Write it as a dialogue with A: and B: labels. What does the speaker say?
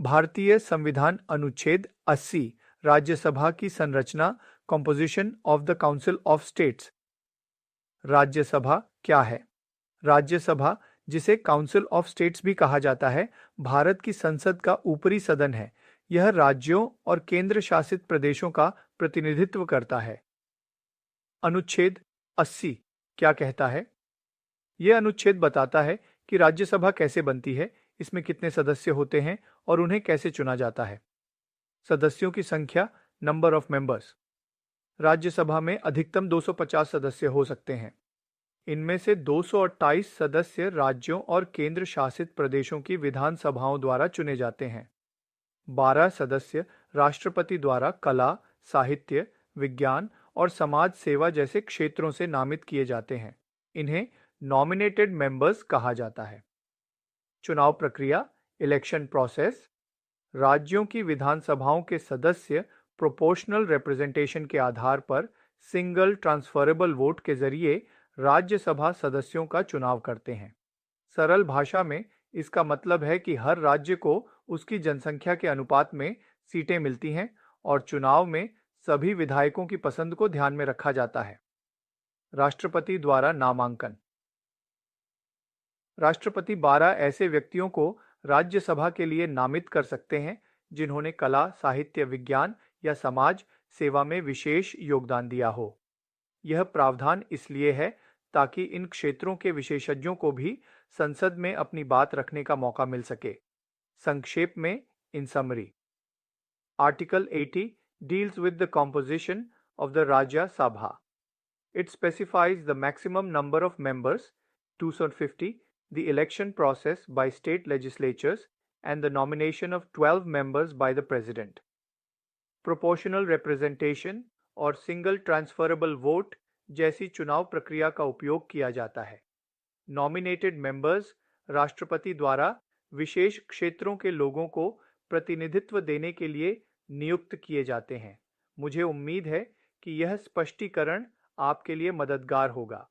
A: भारतीय संविधान अनुच्छेद 80 राज्यसभा की संरचना composition of the council of states. Rajya Sabha क्या है? राज्यसभा, जिसे काउंसिल ऑफ स्टेट्स भी कहा जाता है, भारत की संसद का ऊपरी सदन है। यह राज्यों और केंद्र शासित प्रदेशों का प्रतिनिधित्व करता है। अनुच्छेद 80 क्या कहता है? यह अनुच्छेद बताता है कि राज्यसभा कैसे बनती है, इसमें कितने सदस्य होते हैं और उन्हें कैसे चुना जाता है। सदस्यों की संख्या, नंबर ऑफ मेंबर्स। राज्यसभा में अधिकतम 250 सदस्य हो सकते हैं। इनमें से 228 सदस्य राज्यों और केंद्र शासित प्रदेशों की विधानसभाओं द्वारा चुने जाते हैं। 12 सदस्य राष्ट्रपति द्वारा कला, साहित्य, विज्ञान और समाज सेवा जैसे क्षेत्रों से नामित किए जाते हैं। इन्हें नॉमिनेटेड मेंबर्स कहा जाता है। चुनाव प्रक्रिया, इलेक्शन प्रोसेस। राज्यों की विधानसभाओं के सदस्य प्रोपोर्शनल रिप्रेजेंटेशन के आधार पर सिंगल ट्रांसफरेबल वोट के जरिए राज्यसभा सदस्यों का चुनाव करते हैं। सरल भाषा में इसका मतलब है कि हर राज्य को उसकी जनसंख्या के अनुपात में सीटें मिलती हैं और चुनाव में सभी विधायकों की पसंद को ध्यान में रखा जाता है। राष्ट्रपति द्वारा नामांकन। राष्ट्रपति 12 ऐसे व्यक्तियों को राज्यसभा के लिए नामित कर सकते हैं जिन्होंने कला, साहित्य, विज्ञान या समाज सेवा में विशेष योगदान दिया हो। यह प्रावधान इसलिए है ताकि इन क्षेत्रों के विशेषज्ञों को भी संसद में अपनी बात रखने का मौका मिल सके। संक्षेप में, इन summary, article 80 deals with the composition of the Rajya Sabha. It specifies the maximum number of members, 250, the election process by state legislatures, and the nomination of 12 members by the President. Proportional representation और single transferable vote जैसी चुनाव प्रक्रिया का उपयोग किया जाता है। Nominated members राष्ट्रपति द्वारा विशेष क्षेत्रों के लोगों को प्रतिनिधित्व देने के लिए नियुक्त किए जाते हैं। मुझे उम्मीद है कि यह स्पष्टीकरण आपके लिए मददगार होगा।